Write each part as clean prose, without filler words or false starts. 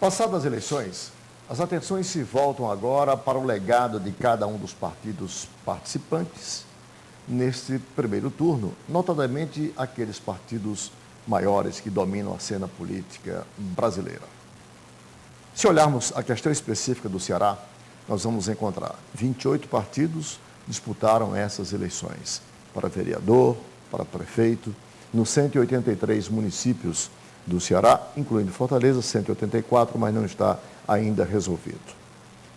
Passadas as eleições, as atenções se voltam agora para o legado de cada um dos partidos participantes neste primeiro turno, notadamente aqueles partidos maiores que dominam a cena política brasileira. Se olharmos a questão específica do Ceará, nós vamos encontrar 28 partidos disputaram essas eleições para vereador, para prefeito, nos 183 municípios do Ceará, incluindo Fortaleza, 184, mas não está ainda resolvido.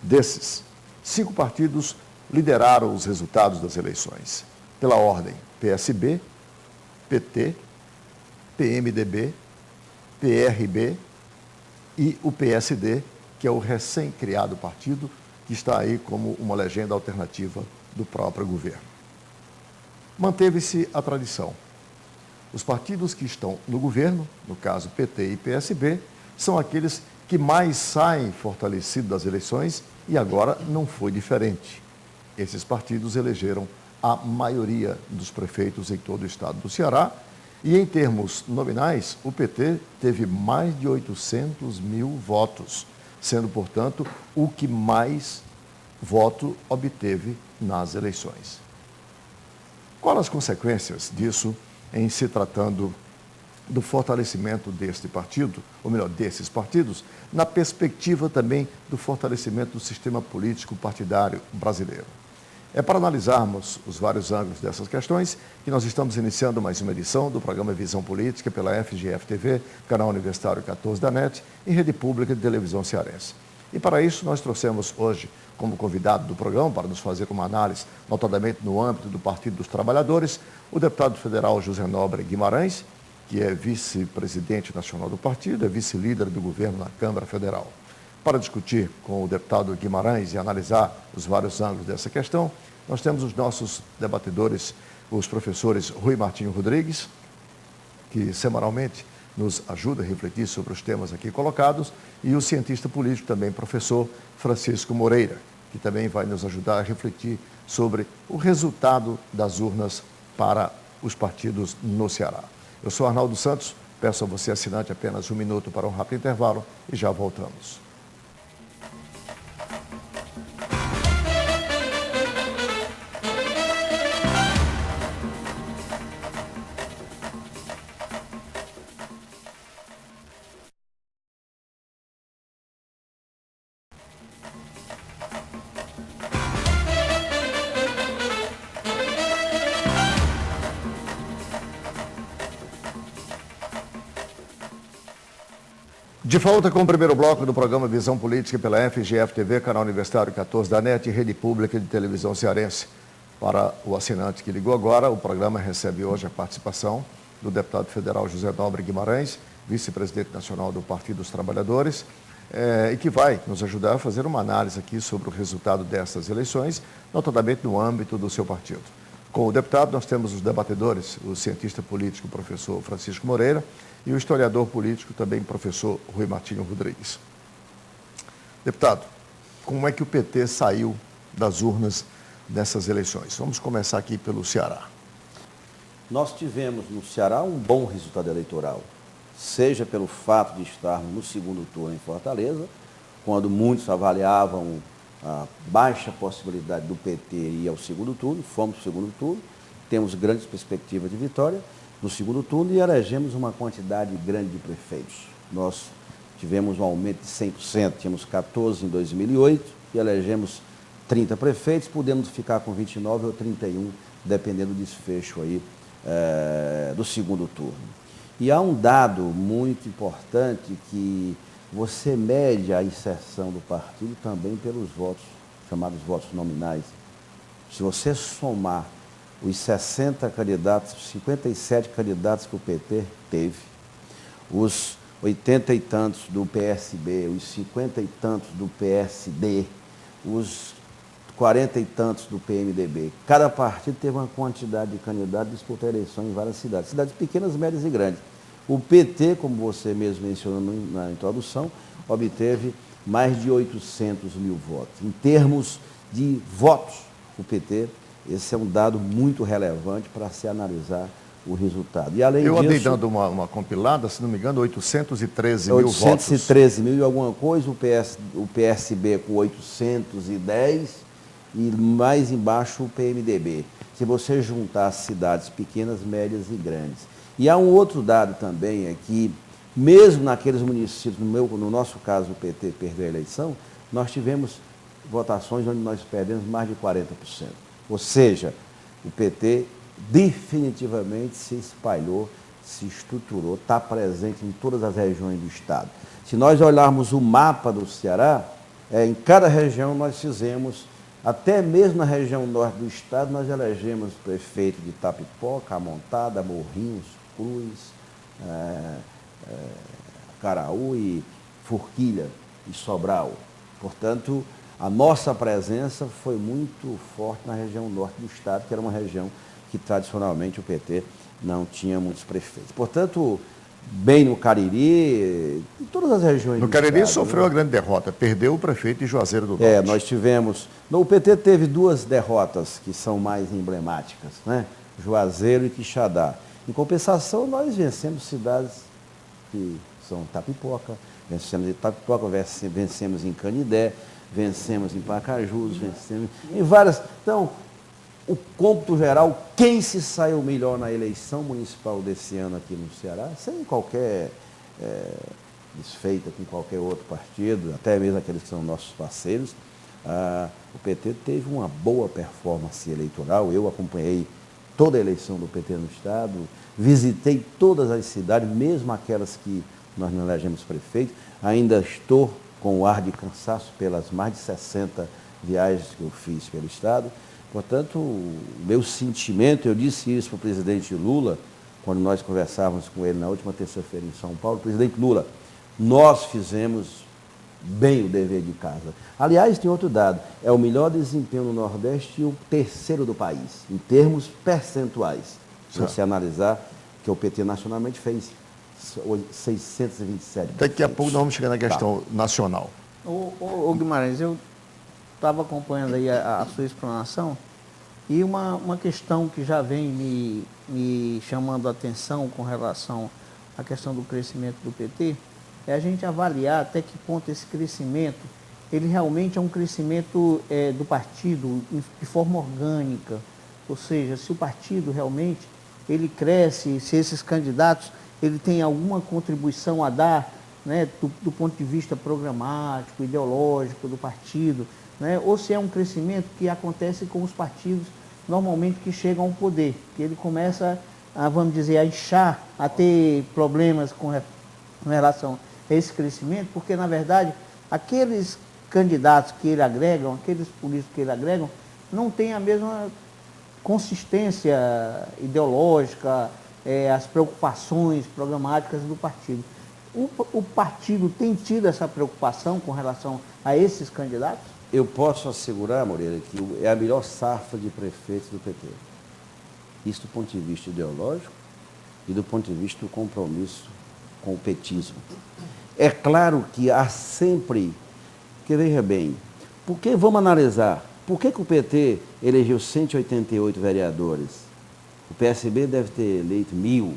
Desses, 5 partidos lideraram os resultados das eleições. Pela ordem, PSB, PT, PMDB, PRB e o PSD, que é o recém-criado partido, que está aí como uma legenda alternativa do próprio governo. Manteve-se a tradição. Os partidos que estão no governo, no caso PT e PSB, são aqueles que mais saem fortalecidos das eleições e agora não foi diferente. Esses partidos elegeram a maioria dos prefeitos em todo o estado do Ceará e, em termos nominais, o PT teve mais de 800 mil votos, sendo, portanto, o que mais voto obteve nas eleições. Quais as consequências disso em se tratando do fortalecimento deste partido, ou melhor, desses partidos, na perspectiva também do fortalecimento do sistema político partidário brasileiro? É para analisarmos os vários ângulos dessas questões que nós estamos iniciando mais uma edição do programa Visão Política pela FGF-TV, canal Universitário 14 da NET e Rede Pública de Televisão Cearense. E para isso nós trouxemos hoje como convidado do programa, para nos fazer uma análise, notadamente no âmbito do Partido dos Trabalhadores, o deputado federal José Nobre Guimarães, que é vice-presidente nacional do partido, é vice-líder do governo na Câmara Federal. Para discutir com o deputado Guimarães e analisar os vários ângulos dessa questão, nós temos os nossos debatedores, os professores Rui Martinho Rodrigues, que semanalmente nos ajuda a refletir sobre os temas aqui colocados, e o cientista político também, professor Francisco Moreira, que também vai nos ajudar a refletir sobre o resultado das urnas para os partidos no Ceará. Eu sou Arnaldo Santos, peço a você, assinante, apenas um minuto para um rápido intervalo e já voltamos. De volta com o primeiro bloco do programa Visão Política pela FGF-TV, canal Universitário 14 da NET e Rede Pública de Televisão Cearense. Para o assinante que ligou agora, o programa recebe hoje a participação do deputado federal José Nobre Guimarães, vice-presidente nacional do Partido dos Trabalhadores, e que vai nos ajudar a fazer uma análise aqui sobre o resultado dessas eleições, notadamente no âmbito do seu partido. Com o deputado, nós temos os debatedores, o cientista político, professor Francisco Moreira, e o historiador político, também professor Rui Martinho Rodrigues. Deputado, como é que o PT saiu das urnas nessas eleições? Vamos começar aqui pelo Ceará. Nós tivemos no Ceará um bom resultado eleitoral, seja pelo fato de estarmos no segundo turno em Fortaleza, quando muitos avaliavam a baixa possibilidade do PT ir ao segundo turno, fomos para o segundo turno, temos grandes perspectivas de vitória no segundo turno e elegemos uma quantidade grande de prefeitos. Nós tivemos um aumento de 100%, tínhamos 14 em 2008 e elegemos 30 prefeitos, podemos ficar com 29 ou 31, dependendo do desfecho aí, do segundo turno. E há um dado muito importante que você mede a inserção do partido também pelos votos, chamados votos nominais. Se você somar os 60 candidatos, 57 candidatos que o PT teve, os 80 e tantos do PSB, os 50 e tantos do PSD, os 40 e tantos do PMDB. Cada partido teve uma quantidade de candidatos e disputou eleições em várias cidades. Cidades pequenas, médias e grandes. O PT, como você mesmo mencionou na introdução, obteve mais de 800 mil votos. Em termos de votos, o PT, esse é um dado muito relevante para se analisar o resultado. E além Eu andei disso, dando uma compilada, se não me engano, 813 mil votos. 813 mil e alguma coisa, o PSB com 810 e mais embaixo o PMDB. Se você juntar as cidades pequenas, médias e grandes. E há um outro dado também, é que mesmo naqueles municípios, no nosso caso o PT perdeu a eleição, nós tivemos votações onde nós perdemos mais de 40%. Ou seja, o PT definitivamente se espalhou, se estruturou, está presente em todas as regiões do Estado. Se nós olharmos o mapa do Ceará, em cada região nós fizemos, até mesmo na região norte do Estado, nós elegemos prefeito de Itapipoca, Amontada, Morrinhos, Cruz, Caraú e Forquilha e Sobral. Portanto, a nossa presença foi muito forte na região norte do Estado, que era uma região que tradicionalmente o PT não tinha muitos prefeitos. Portanto, bem no Cariri, em todas as regiões No do Cariri Estado, sofreu né? a grande derrota, perdeu o prefeito de Juazeiro do Norte. Nós tivemos... O PT teve duas derrotas que são mais emblemáticas, né? Juazeiro e Quixadá. Em compensação, nós vencemos cidades que são Itapipoca, vencemos em Itapipoca, vencemos em Canidé, vencemos em Pacajus, vencemos em várias... Então, o cômputo geral, quem se saiu melhor na eleição municipal desse ano aqui no Ceará, sem qualquer desfeita com qualquer outro partido, até mesmo aqueles que são nossos parceiros, o PT teve uma boa performance eleitoral. Eu acompanhei toda a eleição do PT no Estado, visitei todas as cidades, mesmo aquelas que nós não elegemos prefeito. Ainda estou com o ar de cansaço pelas mais de 60 viagens que eu fiz pelo Estado. Portanto, o meu sentimento, eu disse isso para o presidente Lula, quando nós conversávamos com ele na última terça-feira em São Paulo: presidente Lula, nós fizemos bem o dever de casa. Aliás, tem outro dado, é o melhor desempenho no Nordeste e o terceiro do país, em termos percentuais. Se você analisar, que o PT nacionalmente fez 627. Daqui a pouco nós vamos chegar na questão nacional. Ô Guimarães, eu estava acompanhando aí a sua explanação e uma questão que já vem me chamando a atenção com relação à questão do crescimento do PT é a gente avaliar até que ponto esse crescimento, ele realmente é um crescimento do partido de forma orgânica, ou seja, se o partido realmente ele cresce, se esses candidatos ele tem alguma contribuição a dar, né, do ponto de vista programático, ideológico do partido, né, ou se é um crescimento que acontece com os partidos normalmente que chegam ao poder, que ele começa a, vamos dizer, a inchar, a ter problemas com relação a esse crescimento, porque na verdade aqueles candidatos que ele agregam, aqueles políticos que ele agregam, não têm a mesma consistência ideológica, as preocupações programáticas do partido. O partido tem tido essa preocupação com relação a esses candidatos? Eu posso assegurar, Moreira, que é a melhor safra de prefeitos do PT. Isso do ponto de vista ideológico e do ponto de vista do compromisso com o petismo. É claro que há sempre, que veja bem, porque vamos analisar, por que o PT elegeu 188 vereadores? O PSB deve ter eleito 1.000,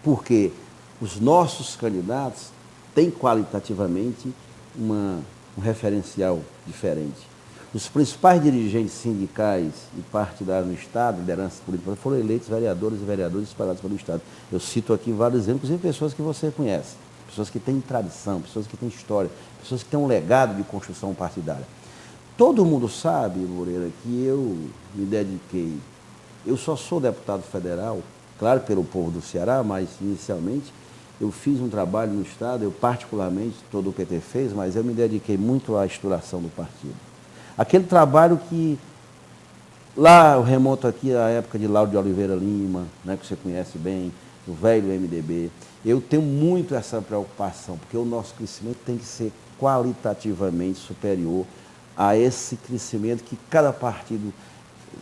porque os nossos candidatos têm qualitativamente um referencial diferente. Os principais dirigentes sindicais e partidários no Estado, lideranças políticas, foram eleitos vereadores e vereadores espalhados pelo Estado. Eu cito aqui vários exemplos, inclusive pessoas que você conhece, pessoas que têm tradição, pessoas que têm história, pessoas que têm um legado de construção partidária. Todo mundo sabe, Moreira, que eu me dediquei, eu só sou deputado federal, claro, pelo povo do Ceará, mas inicialmente eu fiz um trabalho no Estado, eu particularmente, todo o PT fez, mas eu me dediquei muito à estruturação do partido. Aquele trabalho que, lá eu remonto aqui à época de Lauro de Oliveira Lima, né, que você conhece bem, o velho MDB, eu tenho muito essa preocupação, porque o nosso crescimento tem que ser qualitativamente superior a esse crescimento que cada partido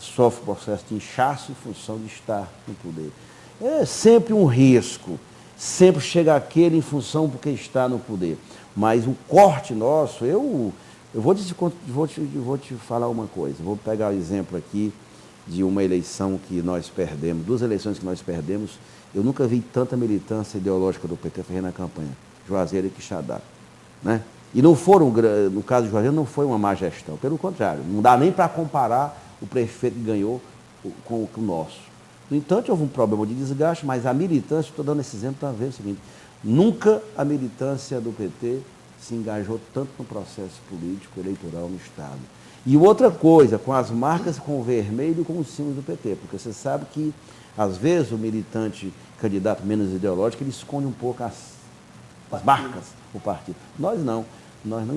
sofre processo de inchaço em função de estar no poder. É sempre um risco, sempre chega aquele em função porque está no poder. Mas o corte nosso, eu vou te falar uma coisa, vou pegar o exemplo aqui de uma eleição que nós perdemos, 2 eleições que nós perdemos, eu nunca vi tanta militância ideológica do PT fazer na campanha, Juazeiro e Quixadá, né? E não foram, no caso de Juazeiro, não foi uma má gestão, pelo contrário, não dá nem para comparar o prefeito que ganhou com o nosso. No entanto, houve um problema de desgaste, mas a militância, estou dando esse exemplo para ver o seguinte, nunca a militância do PT se engajou tanto no processo político eleitoral no Estado. E outra coisa, com as marcas, com o vermelho e com os símbolos do PT, porque você sabe que, às vezes, o militante candidato menos ideológico, ele esconde um pouco as marcas, o partido. Nós não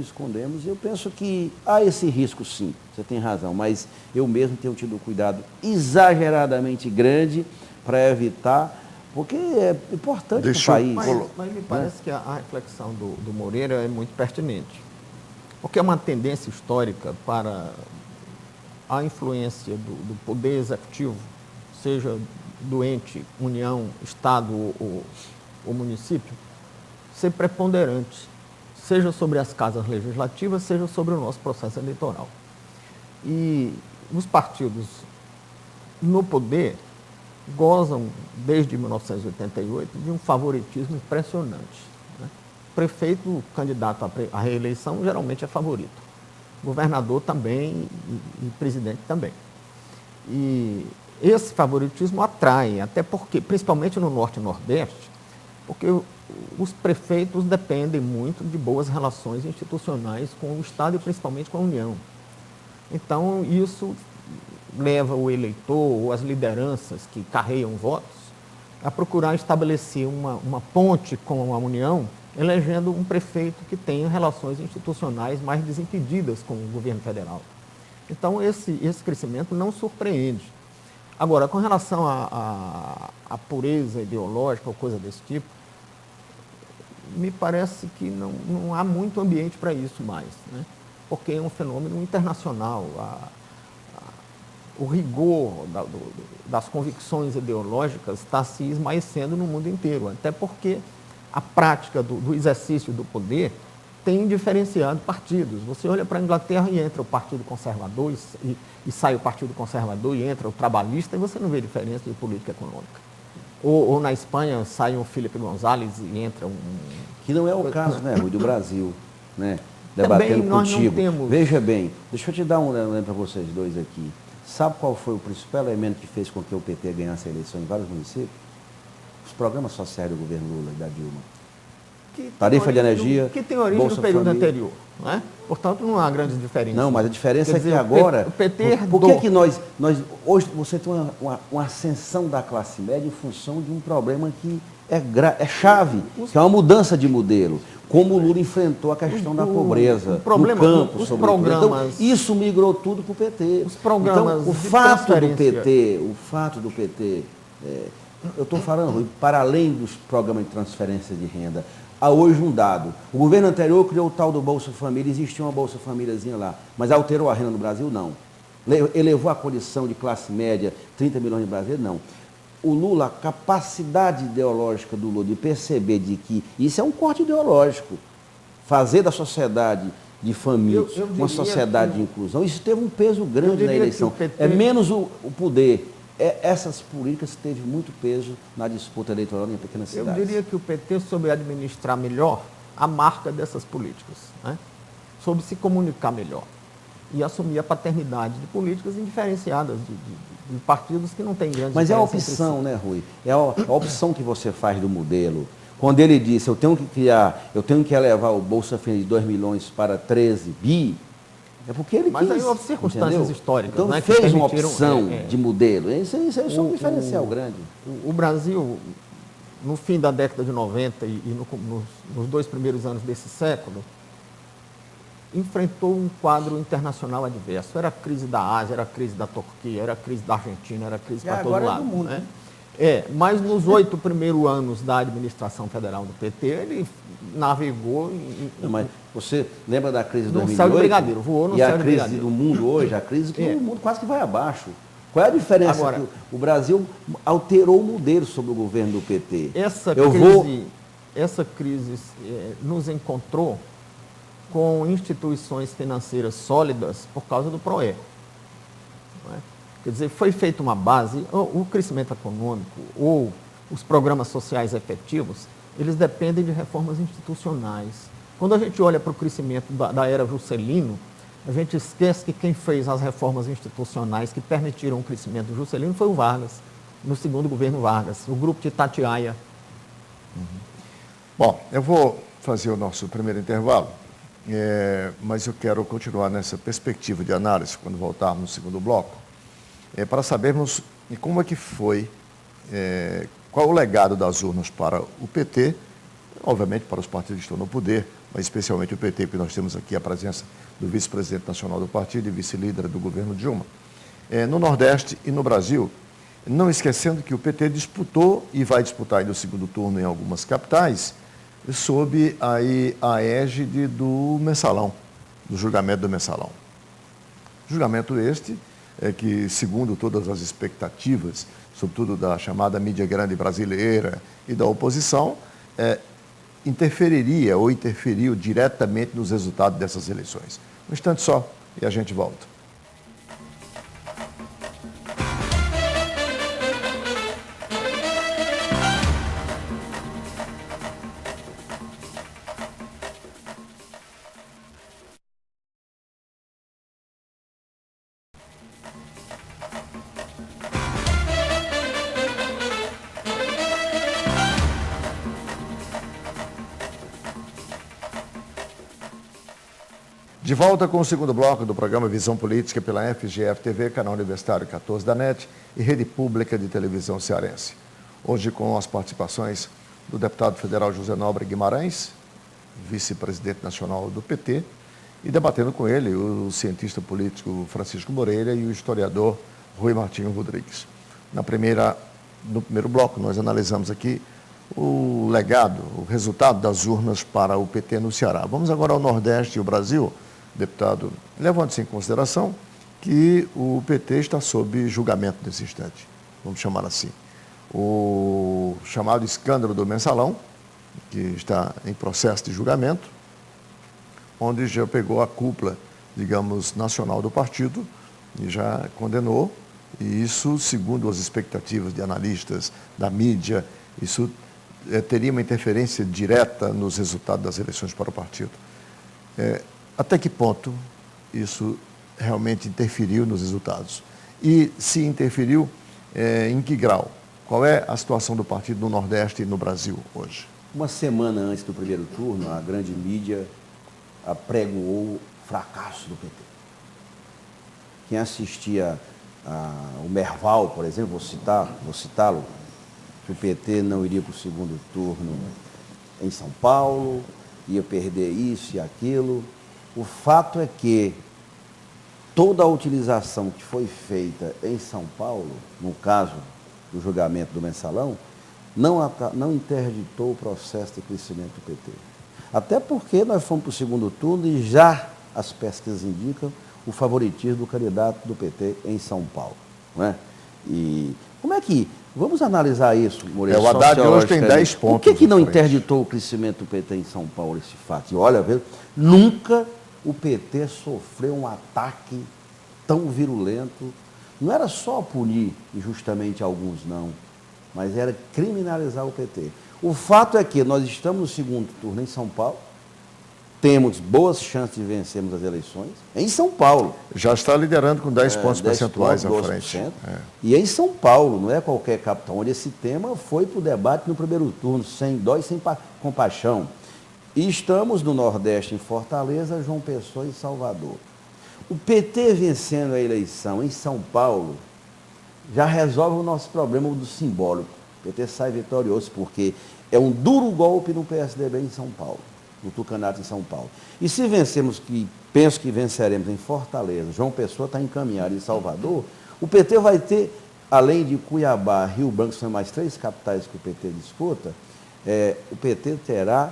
escondemos. Eu penso que há esse risco, sim, você tem razão, mas eu mesmo tenho tido um cuidado exageradamente grande para evitar, porque é importante para o país. Mas me parece que a reflexão do Moreira é muito pertinente, porque é uma tendência histórica para a influência do poder executivo, seja do ente, União, Estado ou município, ser preponderante, seja sobre as casas legislativas, seja sobre o nosso processo eleitoral. E os partidos no poder gozam, desde 1988, de um favoritismo impressionante, né? Prefeito, candidato à reeleição, geralmente é favorito. Governador também e presidente também. E esse favoritismo atrai, até porque, principalmente no Norte e Nordeste, porque os prefeitos dependem muito de boas relações institucionais com o Estado e principalmente com a União. Então, isso leva o eleitor ou as lideranças que carregam votos a procurar estabelecer uma ponte com a União, elegendo um prefeito que tenha relações institucionais mais desimpedidas com o governo federal. Então, esse crescimento não surpreende. Agora, com relação à pureza ideológica ou coisa desse tipo, me parece que não há muito ambiente para isso mais, né? Porque é um fenômeno internacional. O rigor das convicções ideológicas está se esmaecendo no mundo inteiro, até porque a prática do exercício do poder tem diferenciado partidos. Você olha para a Inglaterra e entra o Partido Conservador e sai o Partido Conservador e entra o Trabalhista e você não vê diferença de política econômica. Ou na Espanha sai um Felipe González e entra um... Que não é o caso, né, Rui, do Brasil, né? Debatendo também nós contigo. Não temos... Veja bem, deixa eu te dar um elemento para vocês dois aqui. Sabe qual foi o principal elemento que fez com que o PT ganhasse a eleição em vários municípios? Os programas sociais do governo Lula e da Dilma. Tarifa de energia, que tem origem Bolsa no período Família. anterior, né? Portanto, não há grandes diferenças. Não, mas a diferença Quer dizer, é que agora... O PT herdou... Por que nós... Hoje você tem uma ascensão da classe média em função de um problema que é chave, que é uma mudança de modelo. Como o Lula enfrentou a questão da pobreza no campo, sobretudo. Então, isso migrou tudo para o PT. Os programas então, o fato do PT, eu estou falando, Rui, para além dos programas de transferência de renda, há hoje um dado. O governo anterior criou o tal do Bolsa Família, existia uma Bolsa Famíliazinha lá, mas alterou a renda no Brasil? Não. Elevou a condição de classe média, 30 milhões de brasileiros? Não. O Lula, a capacidade ideológica do Lula de perceber de que isso é um corte ideológico, fazer da sociedade de família uma sociedade de inclusão, isso teve um peso grande na eleição. É menos o poder. Essas políticas teve muito peso na disputa eleitoral em pequenas cidades. Eu diria que o PT soube administrar melhor a marca dessas políticas, né? Soube se comunicar melhor e assumir a paternidade de políticas indiferenciadas de partidos que não têm grandes Mas é a diferenças entre opção, si. né, Rui? É a opção que você faz do modelo. Quando ele disse, eu tenho que elevar o Bolsa Família de 2 milhões para 13 bi, é porque ele Mas quis. aí houve circunstâncias entendeu? históricas, Então né, que fez uma permitiram, opção de modelo. Isso é só um diferencial grande. O Brasil, no fim da década de 90 e nos 2 primeiros anos desse século, enfrentou um quadro internacional adverso. Era a crise da Ásia, era a crise da Turquia, era a crise da Argentina, era a crise para todo agora é lado. do mundo, né? Mas nos 8 primeiros anos da administração federal do PT, ele navegou Não, mas você lembra da crise de no 2008? céu de brigadeiro, voou no e céu a de crise brigadeiro. do mundo hoje, a crise que o mundo quase que vai abaixo. Qual é a diferença? Agora, Que o Brasil alterou o modelo sobre o governo do PT. Essa crise nos encontrou com instituições financeiras sólidas por causa do PROE. Não é? Quer dizer, foi feita uma base, o crescimento econômico ou os programas sociais efetivos, eles dependem de reformas institucionais. Quando a gente olha para o crescimento da era Juscelino, a gente esquece que quem fez as reformas institucionais que permitiram o crescimento do Juscelino foi o Vargas, no segundo governo Vargas, o grupo de Itatiaia. Bom, eu vou fazer o nosso primeiro intervalo, mas eu quero continuar nessa perspectiva de análise, quando voltarmos no segundo bloco, para sabermos como é que foi, qual o legado das urnas para o PT, obviamente para os partidos que estão no poder, mas especialmente o PT, porque nós temos aqui a presença do vice-presidente nacional do partido e vice-líder do governo Dilma, no Nordeste e no Brasil, não esquecendo que o PT disputou e vai disputar ainda o segundo turno em algumas capitais, sob aí a égide do Mensalão, do julgamento do Mensalão. Julgamento este que, segundo todas as expectativas, sobretudo da chamada mídia grande brasileira e da oposição, interferiria ou interferiu diretamente nos resultados dessas eleições. Um instante só e a gente volta. De volta com o segundo bloco do programa Visão Política pela FGF-TV, canal Universitário 14 da NET e Rede Pública de Televisão Cearense. Hoje com as participações do deputado federal José Nobre Guimarães, vice-presidente nacional do PT, e debatendo com ele o cientista político Francisco Moreira e o historiador Rui Martinho Rodrigues. No primeiro bloco, nós analisamos aqui o legado, o resultado das urnas para o PT no Ceará. Vamos agora ao Nordeste e o Brasil. Deputado, levando-se em consideração que o PT está sob julgamento nesse instante, vamos chamar assim. O chamado escândalo do Mensalão, que está em processo de julgamento, onde já pegou a cúpula, digamos, nacional do partido e já condenou, e isso, segundo as expectativas de analistas da mídia, isso teria uma interferência direta nos resultados das eleições para o partido. Até que ponto isso realmente interferiu nos resultados? E se interferiu, em que grau? Qual é a situação do partido no Nordeste e no Brasil hoje? Uma semana antes do primeiro turno, a grande mídia apregoou o fracasso do PT. Quem assistia o Merval, por exemplo, vou citá-lo, que o PT não iria para o segundo turno em São Paulo, ia perder isso e aquilo. O fato é que toda a utilização que foi feita em São Paulo, no caso do julgamento do Mensalão, não interditou o processo de crescimento do PT. Até porque nós fomos para o segundo turno e já as pesquisas indicam o favoritismo do candidato do PT em São Paulo. Não é? E como é que... Vamos analisar isso, Moreira. O Haddad hoje tem 10 pontos. Por que não interditou o crescimento do PT em São Paulo, esse fato? E olha, nunca o PT sofreu um ataque tão virulento. Não era só punir injustamente alguns, não, mas era criminalizar o PT. O fato é que nós estamos no segundo turno em São Paulo, temos boas chances de vencermos as eleições em São Paulo. Já está liderando com 10 pontos percentuais à frente. E em São Paulo, não é qualquer capital, onde esse tema foi para o debate no primeiro turno, sem dó e sem compaixão. E estamos no Nordeste, em Fortaleza, João Pessoa e Salvador. O PT vencendo a eleição em São Paulo já resolve o nosso problema do simbólico. O PT sai vitorioso porque é um duro golpe no PSDB em São Paulo, no Tucanato em São Paulo. E se vencemos, que penso que venceremos em Fortaleza, João Pessoa está encaminhado em Salvador, o PT vai ter além de Cuiabá, Rio Branco, são mais 3 capitais que o PT disputa, o PT terá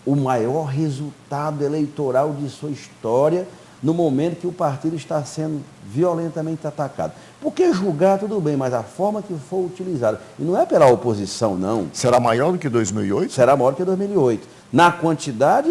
o maior resultado eleitoral de sua história no momento que o partido está sendo violentamente atacado. Porque julgar tudo bem, mas a forma que for utilizada, e não é pela oposição, não. Será maior do que 2008? Será maior que 2008. Na quantidade,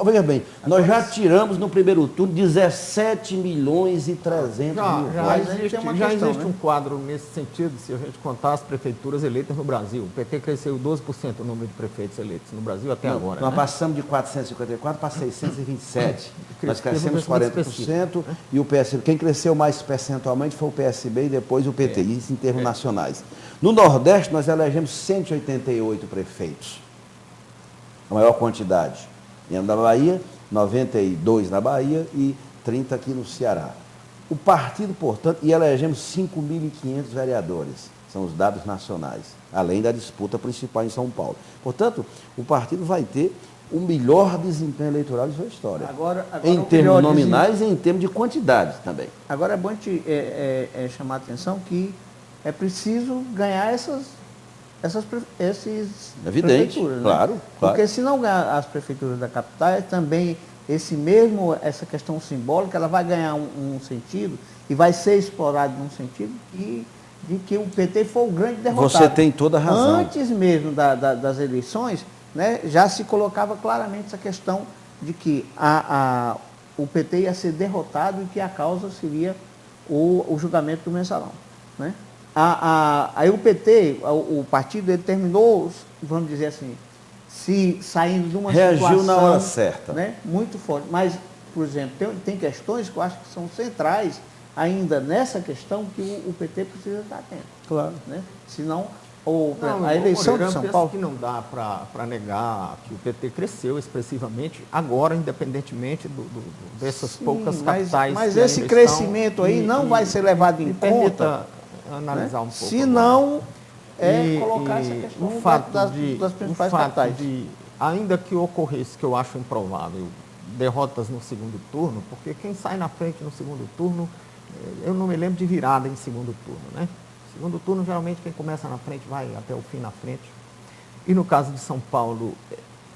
veja bem, nós já tiramos no primeiro turno 17 milhões e 300 mil votos. Já existe um quadro nesse sentido, se a gente contar as prefeituras eleitas no Brasil. O PT cresceu 12% o número de prefeitos eleitos no Brasil até agora. Nós né? passamos de 454 para 627. Nós Teve um crescemos crescimento 40%, e o PSB, quem cresceu mais percentualmente foi o PSB e depois o PT, isso em termos nacionais. No Nordeste, nós elegemos 188 prefeitos. A maior quantidade. E na Bahia, 92 na Bahia e 30 aqui no Ceará. O partido, portanto, e elegemos 5.500 vereadores. São os dados nacionais, além da disputa principal em São Paulo. Portanto, o partido vai ter o melhor desempenho eleitoral de sua história. Agora em termos nominais e em termos de quantidade também. Agora é bom chamar a atenção que é preciso ganhar esses Evidente, prefeituras, claro, né? claro. Porque se não ganhar as prefeituras da capital, também essa questão simbólica, ela vai ganhar um sentido e vai ser explorada num sentido de que o PT foi o grande derrotado. Você tem toda a razão. Antes mesmo das eleições, né, já se colocava claramente essa questão de que o PT ia ser derrotado e que a causa seria o julgamento do mensalão, né? Aí o PT, o partido, ele terminou, vamos dizer assim, saindo de uma situação... Reagiu na hora certa. Né, muito forte. Mas, por exemplo, tem questões que eu acho que são centrais ainda nessa questão que o PT precisa estar atento. Claro. Né? Senão, a eleição de São Paulo... que não dá para negar que o PT cresceu expressivamente, agora, independentemente dessas poucas capitais. Mas esse crescimento aí não vai ser levado em conta... analisar um pouco. Se não, colocar essa questão o fato das principais capitais. Ainda que ocorresse, que eu acho improvável, derrotas no segundo turno, porque quem sai na frente no segundo turno, eu não me lembro de virada em segundo turno, né? Segundo turno, geralmente, quem começa na frente vai até o fim na frente. E no caso de São Paulo,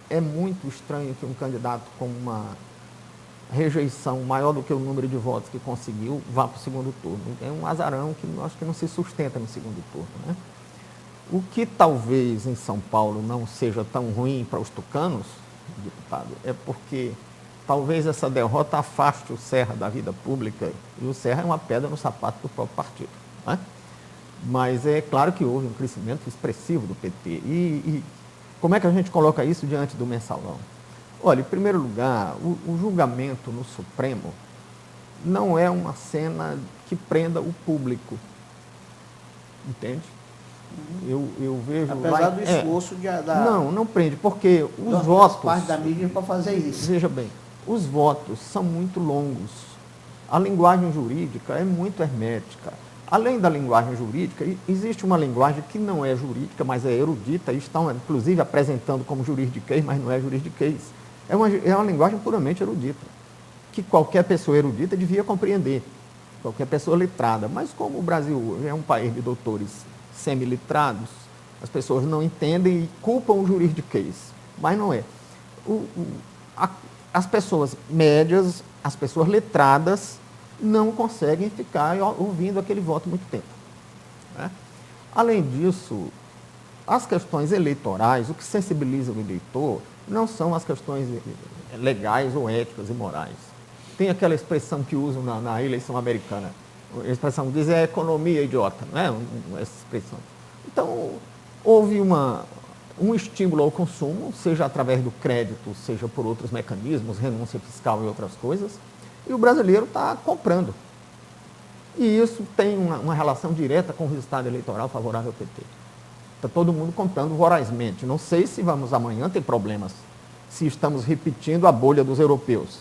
é muito estranho que um candidato com uma rejeição maior do que o número de votos que conseguiu, vá para o segundo turno. É um azarão que acho que não se sustenta no segundo turno, né? O que talvez em São Paulo não seja tão ruim para os tucanos, deputado, é porque talvez essa derrota afaste o Serra da vida pública, e o Serra é uma pedra no sapato do próprio partido, né? Mas é claro que houve um crescimento expressivo do PT. E como é que a gente coloca isso diante do mensalão? Olha, em primeiro lugar, o julgamento no Supremo não é uma cena que prenda o público. Entende? Eu vejo... Apesar do esforço Não prende, porque os votos... parte da mídia para fazer isso. Veja bem, os votos são muito longos. A linguagem jurídica é muito hermética. Além da linguagem jurídica, existe uma linguagem que não é jurídica, mas é erudita, e estão, inclusive, apresentando como juridiquês, mas não é juridiquês. É uma linguagem puramente erudita, que qualquer pessoa erudita devia compreender, qualquer pessoa letrada. Mas como o Brasil é um país de doutores semi-letrados, as pessoas não entendem e culpam o juridiquês, mas não é. As pessoas médias, as pessoas letradas, não conseguem ficar ouvindo aquele voto muito tempo, né? Além disso, as questões eleitorais, o que sensibiliza o eleitor, não são as questões legais ou éticas e morais. Tem aquela expressão que usam na eleição americana, a expressão que diz é economia idiota, não é? Essa expressão. Então, houve um estímulo ao consumo, seja através do crédito, seja por outros mecanismos, renúncia fiscal e outras coisas, e o brasileiro está comprando. E isso tem uma relação direta com o resultado eleitoral favorável ao PT. Está todo mundo comprando vorazmente. Não sei se vamos amanhã ter problemas, se estamos repetindo a bolha dos europeus.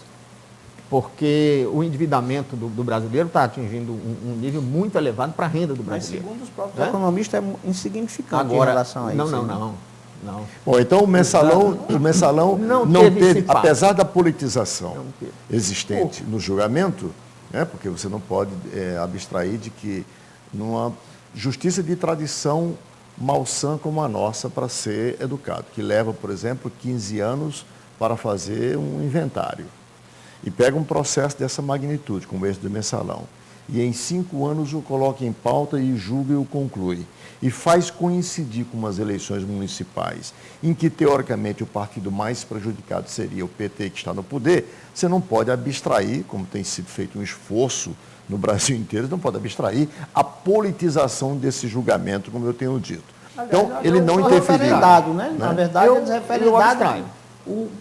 Porque o endividamento do brasileiro está atingindo um nível muito elevado para a renda do brasileiro. Mas segundo os próprios economistas é insignificante em relação a isso. Não. Bom, então o mensalão não teve, apesar da politização existente no julgamento, né, porque você não pode abstrair de que numa justiça de tradição malsã como a nossa para ser educado, que leva, por exemplo, 15 anos para fazer um inventário. E pega um processo dessa magnitude, como esse do mensalão, e em 5 anos o coloca em pauta e julga e o conclui. E faz coincidir com umas eleições municipais, em que, teoricamente, o partido mais prejudicado seria o PT, que está no poder. Você não pode abstrair, como tem sido feito um esforço no Brasil inteiro, não pode abstrair a politização desse julgamento, como eu tenho dito. Então, ele não interferiu. Né? Na verdade, eles referendado.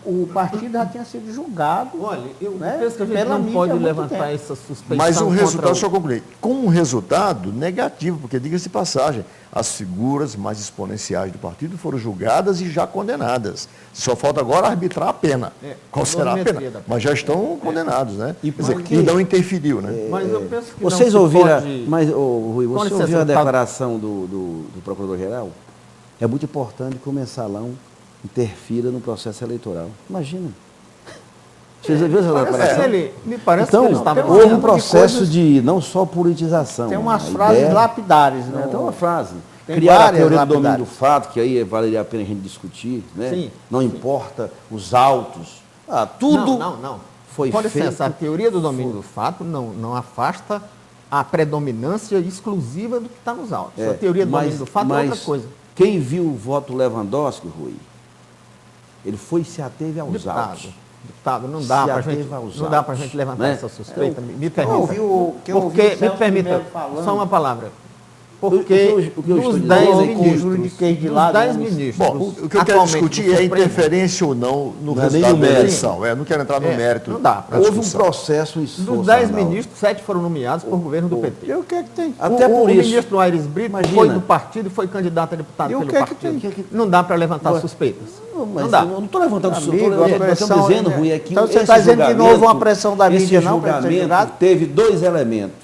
O partido já tinha sido julgado. Olha, eu penso que a gente não pode levantar essa suspeição. Mas o resultado, só concluir, com um resultado negativo, porque, diga-se de passagem, as figuras mais exponenciais do partido foram julgadas e já condenadas. Só falta agora arbitrar a pena. Qual será a pena? Mas já estão condenados, né? Quer dizer, que não interferiu, né? Mas eu penso que vocês não ouviram, pode... mas, Rui, você licença, ouviu a declaração do Procurador-Geral? É muito importante que o mensalão interfira no processo eleitoral. Imagina. Vocês viram essa declaração? Me parece então, que ele estava houve um processo de não só politização. Tem umas frases lapidares, né? Tem uma frase. Tem Criar a teoria do lapidares. domínio do fato, que aí valeria a pena a gente discutir, né? Sim, não importa os autos. Tudo Não. foi Com feito. licença, a teoria do domínio do fato não afasta a predominância exclusiva do que está nos autos. A teoria do domínio do fato é outra coisa. Quem viu o voto Lewandowski, Rui, ele foi e se ateve aos autos. Deputado, não dá para a gente levantar né? essa suspeita. Me Quem ouviu me permita, só uma palavra. Porque dos 10 ministros, Bom, o que eu quero discutir é a interferência ou não no resultado da eleição. Não quero entrar no mérito. Não dá. Houve um processo dos 10 ministros, 7 foram nomeados por governo do PT. E o que é que tem? Até por o isso. O ministro Aires Brito foi do partido e foi candidato a deputado pelo partido. Não dá para levantar suspeitas. Não dá. Eu não estou levantando Amigo, eu estou dizendo, Rui, é que então você está dizendo de novo uma pressão da mídia, não? Esse julgamento teve 2 elementos.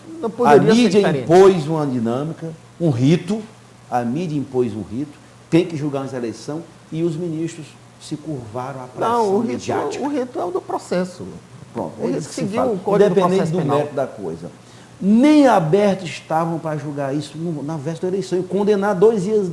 A mídia impôs uma dinâmica, um rito, a mídia impôs um rito, tem que julgar essa eleição e os ministros se curvaram à pressão midiática. O rito é o do processo. Pronto, O é rito isso que se seguiu fala. o Código do Independente Processo do Penal. mérito da coisa. Nem abertos estavam para julgar isso na véspera da eleição e condenar 2 dias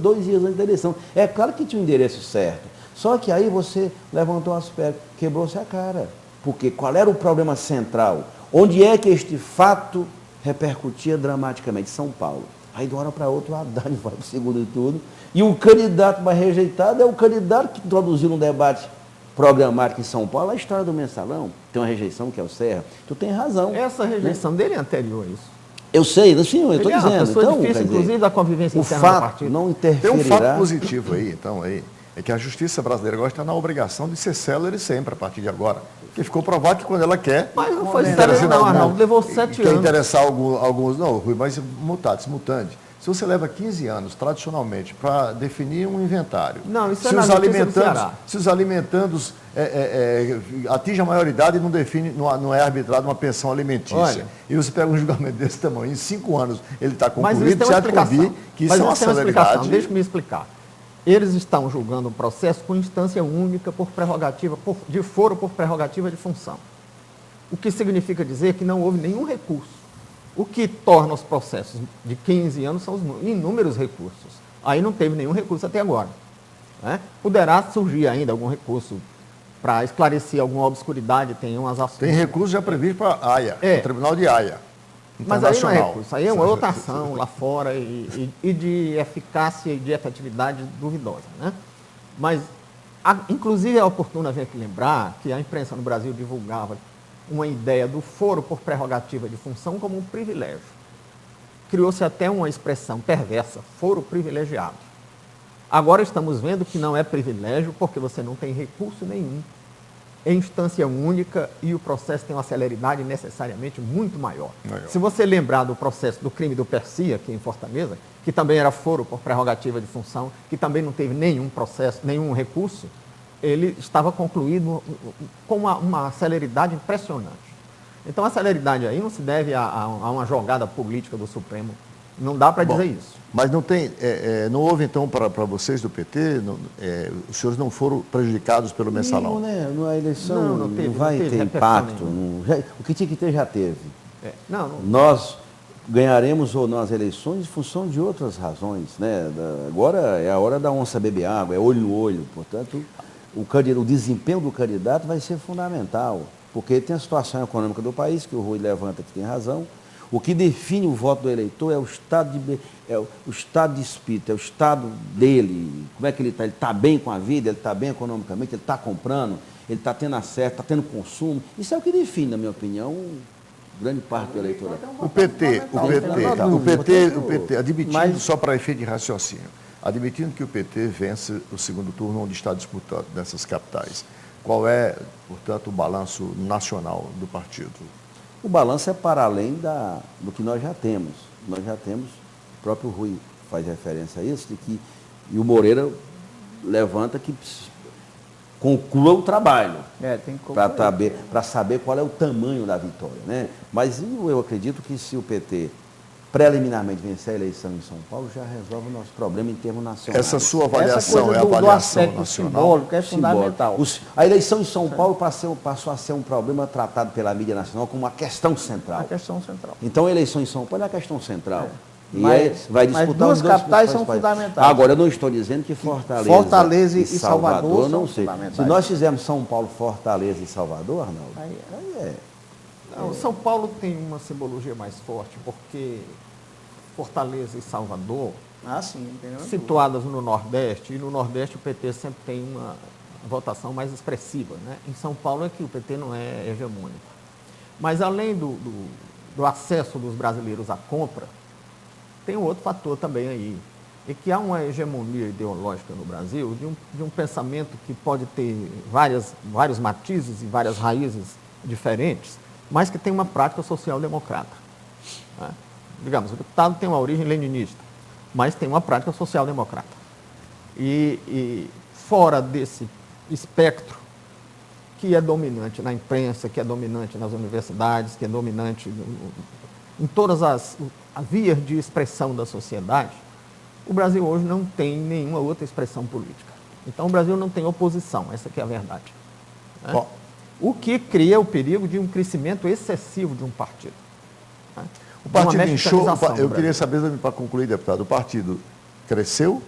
antes da eleição. É claro que tinha um endereço certo. Só que aí você levantou as pernas, quebrou-se a cara. Porque qual era o problema central? Onde é que este fato repercutia dramaticamente? São Paulo. Aí de uma hora para outra o Haddad vai para o segundo turno e o candidato mais rejeitado é o candidato que introduziu um debate programático em São Paulo, a história do mensalão. Tem uma rejeição que é o Serra. Tu tem razão. Essa rejeição dele é anterior a isso. Eu sei, assim, eu estou dizendo. É uma pessoa então, difícil, inclusive, da convivência o interna do fato partido. não interferirá. Tem um fato positivo aí, então, é que a justiça brasileira agora está na obrigação de ser célere sempre, a partir de agora. Porque ficou provado que quando ela quer... Mas não foi célere não, Arnaldo, levou 7 Quer anos. interessar alguns... Não, Rui, mas mutatis mutandi. Se você leva 15 anos, tradicionalmente, para definir um inventário... Não, isso é na justiça do Ceará. Se os alimentandos atingem a maioridade e não é arbitrado uma pensão alimentícia. Olha, e você pega um julgamento desse tamanho, em 5 anos ele está concluído, você há de convir que isso é uma celeridade... Deixa eu me explicar. Eles estão julgando um processo com instância única por prerrogativa, de foro por prerrogativa de função. O que significa dizer que não houve nenhum recurso. O que torna os processos de 15 anos são os inúmeros recursos. Aí não teve nenhum recurso até agora. Né? Poderá surgir ainda algum recurso para esclarecer alguma obscuridade, tem umas ações. Tem recurso já previsto para a AIA, o Tribunal de AIA. Mas aí não é recurso, aí é uma outra ação lá fora e de eficácia e de efetividade duvidosa. Né? Mas, inclusive, é oportuno a gente lembrar que a imprensa no Brasil divulgava uma ideia do foro por prerrogativa de função como um privilégio. Criou-se até uma expressão perversa, foro privilegiado. Agora estamos vendo que não é privilégio porque você não tem recurso nenhum, em instância única e o processo tem uma celeridade necessariamente muito maior. Se você lembrar do processo do crime do Persia, aqui em Fortaleza, que também era foro por prerrogativa de função, que também não teve nenhum processo, nenhum recurso, ele estava concluído com uma celeridade impressionante. Então a celeridade aí não se deve a uma jogada política do Supremo. Não dá para dizer isso. Mas não tem, não houve então para vocês do PT, os senhores não foram prejudicados pelo mensalão? Não, né? A eleição não teve, vai ter impacto. O que tinha que ter já teve. Não. Nós ganharemos ou não as eleições em função de outras razões, né? Agora é a hora da onça beber água, é olho no olho. Portanto, o desempenho do candidato vai ser fundamental, porque tem a situação econômica do país, que o Rui levanta que tem razão. O que define o voto do eleitor é o estado de espírito, é o estado dele, como é que ele está. Ele está bem com a vida, ele está bem economicamente, ele está comprando, ele está tendo acesso, está tendo consumo. Isso é o que define, na minha opinião, grande parte do eleitorado. O PT, admitindo, só para efeito de raciocínio, admitindo que o PT vence o segundo turno onde está disputando nessas capitais, qual é, portanto, o balanço nacional do partido? O balanço é para além do que nós já temos. Nós já temos, o próprio Rui faz referência a isso, e o Moreira levanta que conclua o trabalho para saber qual é o tamanho da vitória, né? Mas eu acredito que se o PT preliminarmente vencer a eleição em São Paulo, já resolve o nosso problema em termos nacionais. Essa sua avaliação é a do avaliação aspecto nacional? simbólico é fundamental. A eleição em São Paulo passou a ser um problema tratado pela mídia nacional como uma questão central. A questão central. Então a eleição em São Paulo é a questão central. E Mas disputar duas capitais são fundamentais. Agora, eu não estou dizendo que Fortaleza e Salvador não são sei. fundamentais. Se nós fizermos São Paulo, Fortaleza e Salvador, Arnaldo, Aí Não, São Paulo tem uma simbologia mais forte, porque Fortaleza e Salvador, sim, entendeu? situadas no Nordeste, e no Nordeste o PT sempre tem uma votação mais expressiva, né? Em São Paulo é que o PT não é hegemônico. Mas além do acesso dos brasileiros à compra, tem um outro fator também aí, é que há uma hegemonia ideológica no Brasil de um pensamento que pode ter vários matizes e várias raízes diferentes, mas que tem uma prática social-democrata, né? Digamos, o deputado tem uma origem leninista, mas tem uma prática social-democrata. E fora desse espectro que é dominante na imprensa, que é dominante nas universidades, que é dominante em todas as vias de expressão da sociedade, o Brasil hoje não tem nenhuma outra expressão política. Então o Brasil não tem oposição, essa que é a verdade, né? Bom, O que cria o perigo de um crescimento excessivo de um partido, né? o partido Uma inchou, mexicanização eu do queria Brasil. saber, para concluir, deputado, o partido cresceu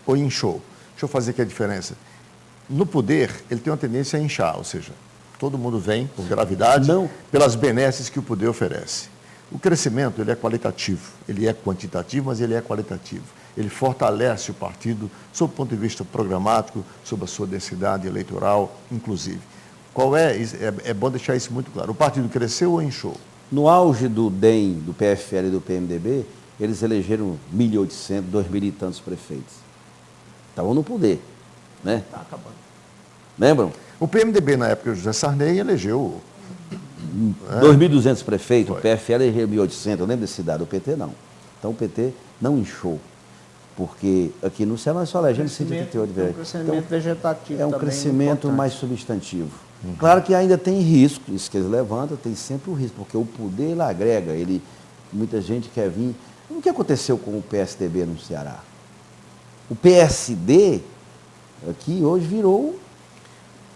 ou inchou? Deixa eu fazer aqui a diferença. No poder, ele tem uma tendência a inchar, ou seja, todo mundo vem por gravidade, pelas benesses que o poder oferece. O crescimento, ele é qualitativo, ele é quantitativo, mas ele é qualitativo. Ele fortalece o partido, sob o ponto de vista programático, sob a sua densidade eleitoral, inclusive. É bom deixar isso muito claro. O partido cresceu ou inchou? no auge do DEM, do PFL e do PMDB, eles elegeram 1.800, 2.000 e tantos prefeitos. Estavam no poder, né? Está acabando. Lembram? O PMDB, na época do José Sarney, elegeu 2.200 prefeitos, Foi. o PFL elegeu 1.800, eu lembro desse dado, o PT não. Então o PT não inchou, porque aqui no Ceará nós só elegemos 138 um vereadores. crescimento vegetativo É um também crescimento importante. mais substantivo. Claro que ainda tem risco, isso que eles levantam, tem sempre o risco, porque o poder ele agrega, muita gente quer vir. O que aconteceu com o PSDB no Ceará? O PSD aqui hoje virou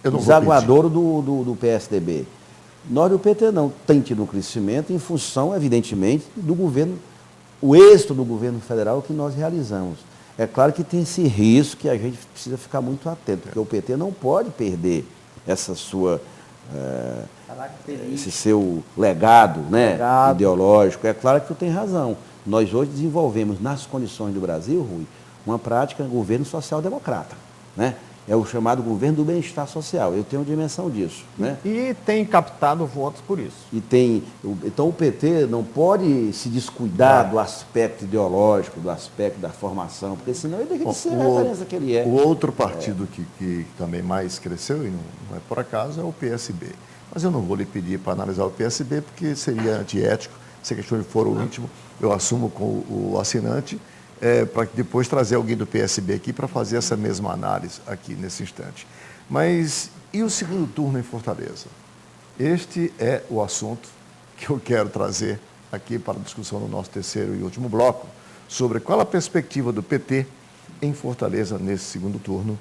Eu o não vou desaguadouro do PSDB. Nós do PT não tem tido um crescimento em função, evidentemente, do governo, o êxito do governo federal que nós realizamos. É claro que tem esse risco que a gente precisa ficar muito atento, porque o PT não pode perder essa sua, esse seu legado, né, ideológico. É claro que tu tem razão. Nós hoje desenvolvemos, nas condições do Brasil, Rui, uma prática de governo social-democrata, né? É o chamado governo do bem-estar social. Eu tenho dimensão disso, né? E tem captado votos por isso. Então o PT não pode se descuidar do aspecto ideológico, do aspecto da formação, porque senão ele deixa de ser a referência que ele é. O outro partido que também mais cresceu, e não é por acaso, é o PSB. Mas eu não vou lhe pedir para analisar o PSB, porque seria antiético, se a questão de foro íntimo, eu assumo com o assinante, para depois trazer alguém do PSB aqui para fazer essa mesma análise aqui nesse instante. Mas e o segundo turno em Fortaleza? Este é o assunto que eu quero trazer aqui para a discussão no nosso terceiro e último bloco, sobre qual a perspectiva do PT em Fortaleza nesse segundo turno,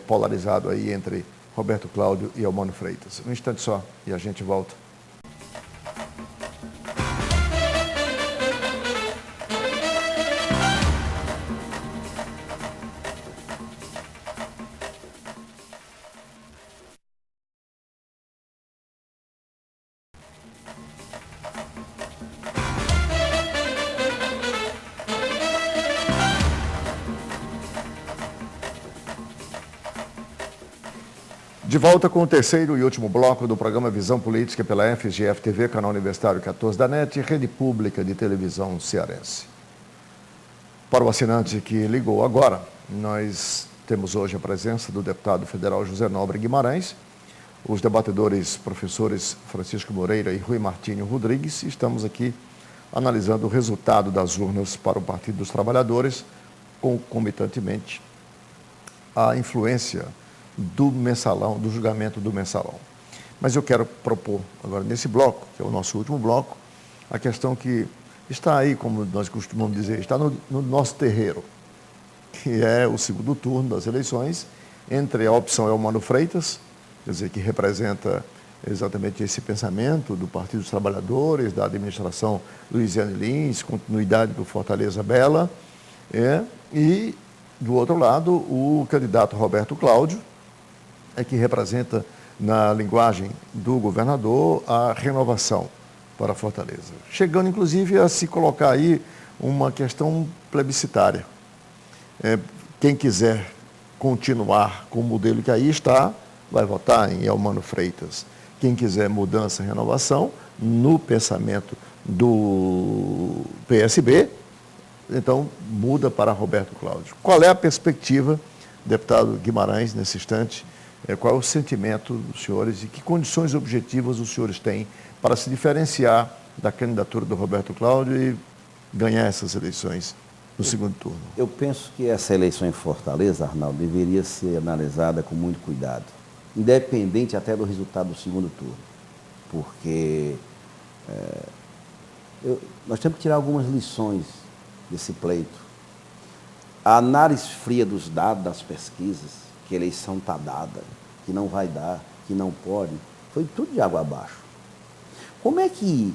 polarizado aí entre Roberto Cláudio e Elmano Freitas. Um instante só e a gente volta. De volta com o terceiro e último bloco do programa Visão Política pela FGF-TV, canal Universitário 14 da NET, rede pública de televisão cearense. Para o assinante que ligou agora, nós temos hoje a presença do deputado federal José Nobre Guimarães, os debatedores professores Francisco Moreira e Rui Martínio Rodrigues. Estamos aqui analisando o resultado das urnas para o Partido dos Trabalhadores, concomitantemente a influência do mensalão, do julgamento do mensalão. Mas eu quero propor agora nesse bloco, que é o nosso último bloco, a questão que está aí, como nós costumamos dizer, está no nosso terreiro, que é o segundo turno das eleições, entre a opção Elmano Freitas, quer dizer, que representa exatamente esse pensamento do Partido dos Trabalhadores, da administração Luiziane Lins, continuidade do Fortaleza Bela, e, do outro lado, o candidato Roberto Cláudio, que representa, na linguagem do governador, a renovação para Fortaleza. Chegando, inclusive, a se colocar aí uma questão plebiscitária. Quem quiser continuar com o modelo que aí está, vai votar em Elmano Freitas. Quem quiser mudança e renovação, no pensamento do PSB, então muda para Roberto Cláudio. Qual é a perspectiva, deputado Guimarães, nesse instante? Qual é o sentimento dos senhores e que condições objetivas os senhores têm para se diferenciar da candidatura do Roberto Cláudio e ganhar essas eleições no segundo turno? Eu penso que essa eleição em Fortaleza, Arnaldo, deveria ser analisada com muito cuidado, independente até do resultado do segundo turno, porque nós temos que tirar algumas lições desse pleito. A análise fria dos dados das pesquisas, que a eleição está dada, que não vai dar, que não pode, foi tudo de água abaixo. Como é que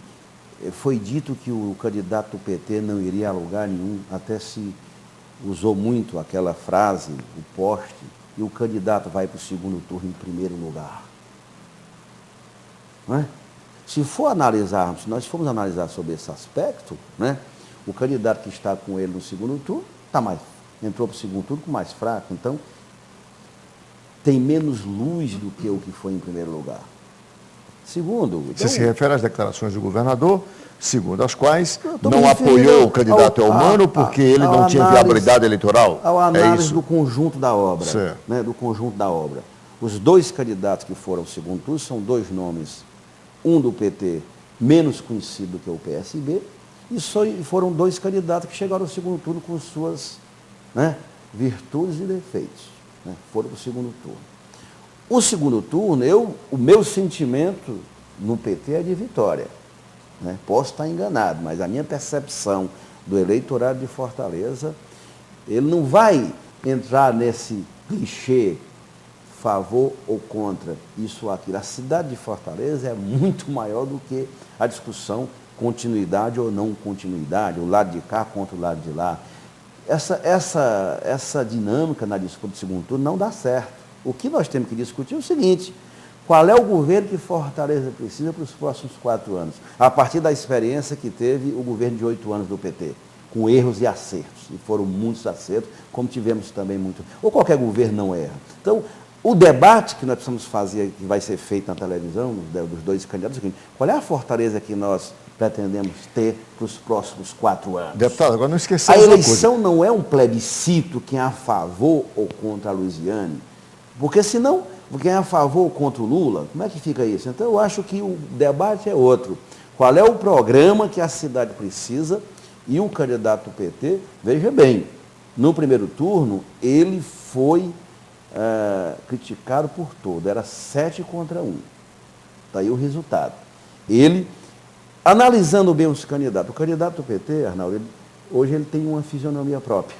foi dito que o candidato do PT não iria a lugar nenhum, até se usou muito aquela frase, o poste, e o candidato vai para o segundo turno em primeiro lugar? Não é? Se nós formos analisar sobre esse aspecto, né, o candidato que está com ele no segundo turno entrou para o segundo turno com mais fraco, então tem menos luz do que o que foi em primeiro lugar. Segundo... Você se refere às declarações do governador, segundo as quais não apoiou o candidato Elmano porque ele não tinha viabilidade eleitoral? Ao análise do conjunto da obra. Certo. Do conjunto da obra. Os dois candidatos que foram ao segundo turno são dois nomes, um do PT menos conhecido que o PSB, e foram dois candidatos que chegaram ao segundo turno com suas virtudes e defeitos. Foram para o segundo turno. O segundo turno, o meu sentimento no PT é de vitória. Posso estar enganado, mas a minha percepção do eleitorado de Fortaleza, ele não vai entrar nesse clichê, favor ou contra, isso ou aquilo. A cidade de Fortaleza é muito maior do que a discussão continuidade ou não continuidade, o lado de cá contra o lado de lá. Essa dinâmica na disputa do segundo turno não dá certo. O que nós temos que discutir é o seguinte: qual é o governo que Fortaleza precisa para os próximos 4 anos? A partir da experiência que teve o governo de 8 anos do PT, com erros e acertos. E foram muitos acertos, como tivemos também muito. Ou qualquer governo não erra. Então, o debate que nós precisamos fazer, que vai ser feito na televisão, dos dois candidatos, é o seguinte: qual é a Fortaleza que nós pretendemos ter para os próximos 4 anos? Deputado, agora não esquecemos a eleição não é um plebiscito quem é a favor ou contra a Luiziane, porque senão, quem é a favor ou contra o Lula, como é que fica isso? Então eu acho que o debate é outro. Qual é o programa que a cidade precisa? E o candidato do PT, veja bem, no primeiro turno ele foi criticado por todo, era 7 contra 1. Está aí o resultado. Ele, analisando bem os candidatos, o candidato do PT, Arnaldo, hoje ele tem uma fisionomia própria,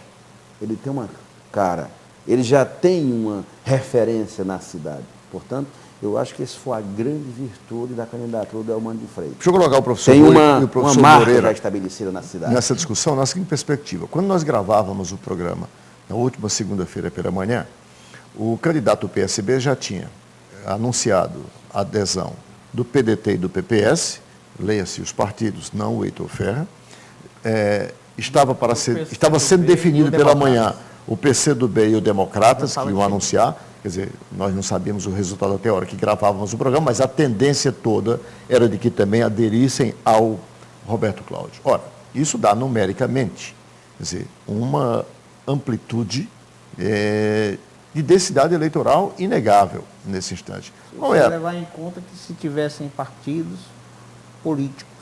ele tem uma cara, ele já tem uma referência na cidade. Portanto, eu acho que essa foi a grande virtude da candidatura do Elmano de Freitas. Deixa eu colocar o professor tem e o professor marca Moreira já estabelecida na cidade. Nessa discussão, na seguinte perspectiva. Quando nós gravávamos o programa, na última segunda-feira pela manhã, o candidato do PSB já tinha anunciado a adesão do PDT e do PPS, leia-se os partidos, não o Heitor Ferrer, estava sendo definido pela manhã o PCdoB e o Democratas, que iam anunciar, Quer dizer, nós não sabíamos o resultado até a hora que gravávamos o programa, mas a tendência toda era de que também aderissem ao Roberto Cláudio. Ora, isso dá numericamente, quer dizer, uma amplitude de densidade eleitoral inegável nesse instante. Qual é? Levar em conta que se tivessem partidos políticos,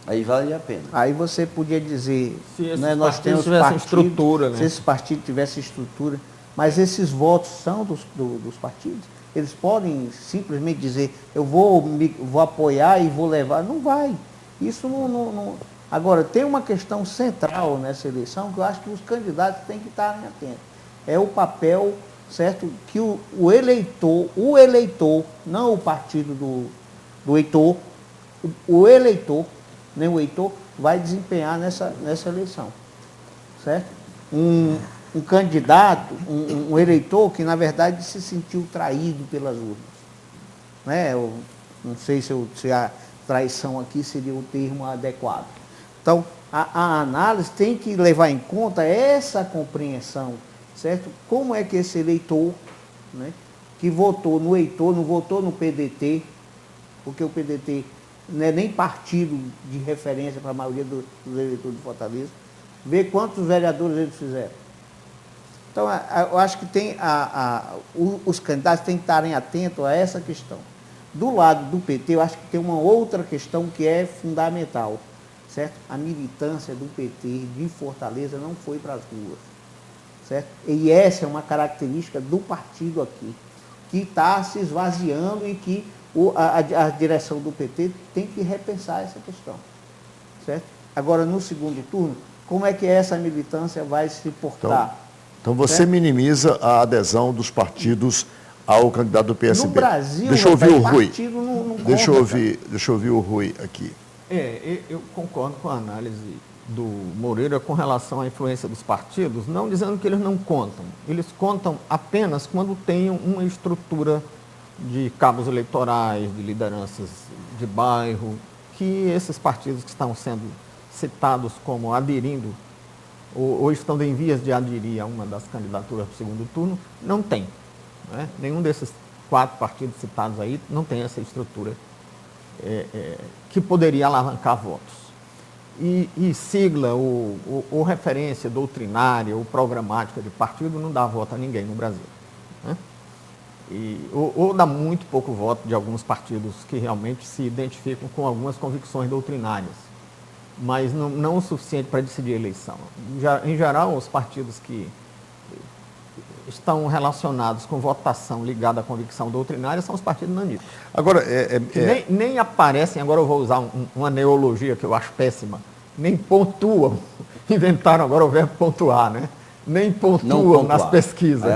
aí vale a pena. aí você podia dizer, se né, nós temos partidos, estrutura, né? Se esses partidos tivessem estrutura, mas esses votos são dos partidos. Eles podem simplesmente dizer, eu vou apoiar e vou levar. Não vai. Isso não. Agora, tem uma questão central nessa eleição que eu acho que os candidatos têm que estarem atentos. É o papel, certo, que o eleitor, não o partido do Heitor, o eleitor, nem o Heitor, vai desempenhar nessa eleição. Certo? Um candidato, um eleitor que, na verdade, se sentiu traído pelas urnas. Né? Eu não sei se a traição aqui seria o termo adequado. Então, a análise tem que levar em conta essa compreensão, certo? Como é que esse eleitor, né, que votou no Heitor, não votou no PDT, porque o PDT não é nem partido de referência para a maioria dos eleitores de Fortaleza, vê quantos vereadores eles fizeram. Então, eu acho que os candidatos têm que estarem atentos a essa questão. Do lado do PT, eu acho que tem uma outra questão que é fundamental, certo? A militância do PT de Fortaleza não foi para as ruas, certo? E essa é uma característica do partido aqui, que está se esvaziando e que a direção do PT tem que repensar essa questão, certo? Agora, no segundo turno, como é que essa militância vai se portar? Então você minimiza a adesão dos partidos ao candidato do PSB. No Brasil, deixa eu ouvir o Rui. Não deixa conta, eu ouvir o Rui aqui. Eu concordo com a análise do Moreira com relação à influência dos partidos, não dizendo que eles não contam. Eles contam apenas quando tenham uma estrutura de cabos eleitorais, de lideranças de bairro, que esses partidos que estão sendo citados como aderindo ou estão em vias de aderir a uma das candidaturas do segundo turno, não tem. Né? Nenhum desses 4 partidos citados aí não tem essa estrutura que poderia alavancar votos. E sigla ou referência doutrinária ou programática de partido não dá voto a ninguém no Brasil. Né? Ou dá muito pouco voto de alguns partidos que realmente se identificam com algumas convicções doutrinárias, mas não o suficiente para decidir a eleição. Em geral, os partidos que estão relacionados com votação ligada à convicção doutrinária são os partidos nanistas. Agora, nem aparecem, agora eu vou usar uma neologia que eu acho péssima, nem pontuam, inventaram agora o verbo pontuar, né? Nem pontuam nas pesquisas.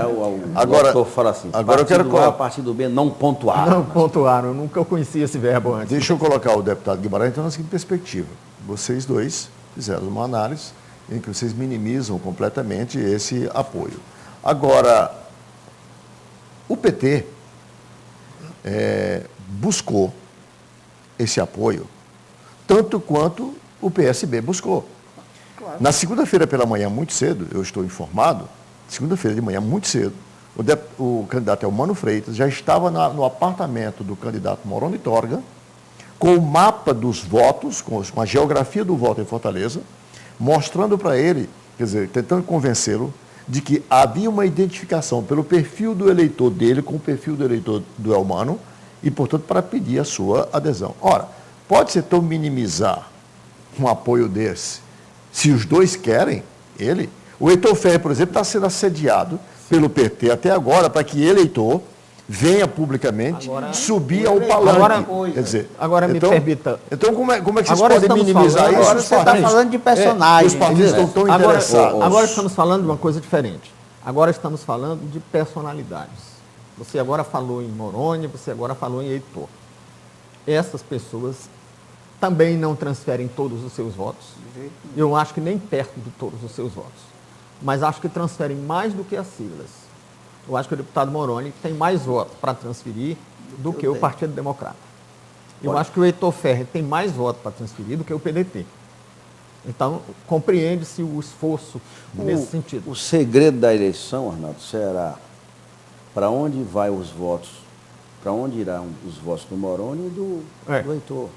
Agora, o fala assim, agora eu quero A, partido B não pontuaram. Não pontuaram, eu nunca conheci esse verbo antes. Deixa eu colocar o deputado Guimarães então na seguinte perspectiva. Vocês dois fizeram uma análise em que vocês minimizam completamente esse apoio. Agora, o PT buscou esse apoio tanto quanto o PSB buscou. Claro. Na segunda-feira pela manhã, muito cedo, eu estou informado, segunda-feira de manhã, muito cedo, o candidato Elmano Freitas já estava no apartamento do candidato Moroni Torga, com o mapa dos votos, com a geografia do voto em Fortaleza, mostrando para ele, quer dizer, tentando convencê-lo de que havia uma identificação pelo perfil do eleitor dele com o perfil do eleitor do Elmano e, portanto, para pedir a sua adesão. Ora, pode-se então minimizar um apoio desse, se os dois querem, ele. O Heitor Ferrer, por exemplo, está sendo assediado pelo PT até agora para que eleitor venha publicamente subir ao palanque. Quer dizer, agora me permita. Então, como é que vocês podem minimizar isso? Agora você está falando de personagens. Os partidos estão tão interessados. Agora estamos falando de uma coisa diferente. Agora estamos falando de personalidades. Você agora falou em Moroni, você agora falou em Heitor. Essas pessoas também não transferem todos os seus votos. Eu acho que nem perto de todos os seus votos. Mas acho que transferem mais do que as siglas. Eu acho que o deputado Moroni tem mais votos para transferir do que o Partido Democrata. Eu acho que o Heitor Ferrer tem mais votos para transferir do que o PDT. Então, compreende-se o esforço nesse sentido. O segredo da eleição, Arnaldo, será para onde vai os votos, para onde irão os votos do Moroni e do Heitor.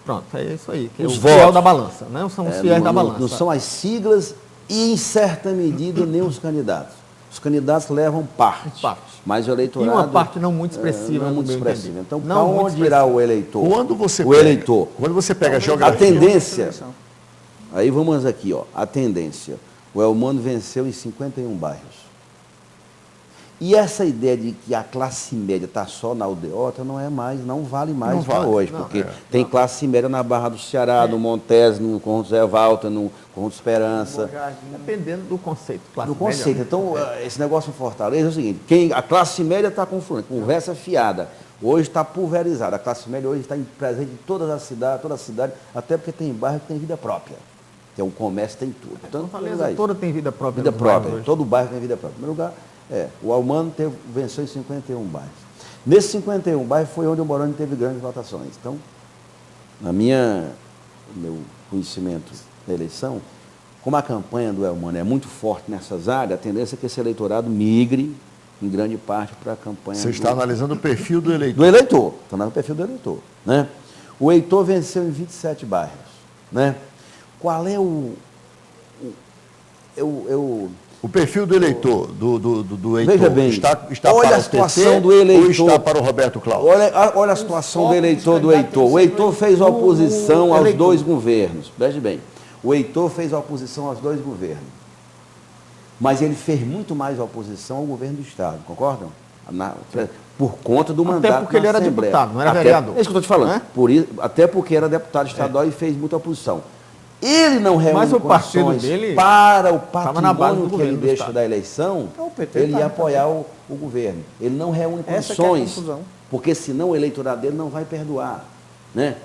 Pronto, é isso aí. Que Os é o votos. fiel da balança, né? São os fiéis da balança. Não são as siglas e, em certa medida, nem os candidatos. Os candidatos levam parte, mas o eleitorado... E uma parte não muito expressiva. Não no muito meu expressiva. entender. Então, Não para muito onde irá o eleitor? Quando você pega a geografia... A tendência... Aí vamos aqui, ó. A tendência. O Elmano venceu em 51 bairros. E essa ideia de que a classe média está só na aldeota não vale mais para hoje, porque tem classe média na Barra do Ceará, no Montes, no Conjunto Zé Walter, no Conjunto Esperança. Dependendo do conceito. Do conceito. Média. Então, esse negócio em Fortaleza é o seguinte, a classe média está confluindo, conversa fiada. Hoje está pulverizada. A classe média hoje está presente em toda a cidade, até porque tem bairro que tem vida própria. Tem um comércio, tem tudo. Então, Fortaleza toda tem vida própria. Vida própria. Todo bairro tem vida própria. Em primeiro lugar, o Elmano venceu em 51 bairros. Nesses 51 bairros foi onde o Moroni teve grandes votações. Então, no meu conhecimento da eleição, como a campanha do Elmano é muito forte nessas áreas, a tendência é que esse eleitorado migre, em grande parte, para a campanha... Você está analisando o perfil do eleitor. Do eleitor. Está analisando o perfil do eleitor. Né? O Heitor venceu em 27 bairros. Né? Qual é o perfil do eleitor, do Heitor, veja bem, está olha para a situação PT, do eleitor, ou está para o Roberto Cláudio? Olha a situação do eleitor do Heitor. O Heitor fez oposição aos dois governos. Veja bem, o Heitor fez oposição aos dois governos. Mas ele fez muito mais oposição ao governo do Estado, concordam? Por conta do mandato. Até porque ele era deputado, não era vereador. É isso que eu estou te falando. Até porque era deputado estadual e fez muita oposição. Ele não reúne condições para o patrimônio que ele deixa da eleição, ele ia apoiar o governo. Ele não reúne condições, porque senão o eleitorado dele não vai perdoar. Né?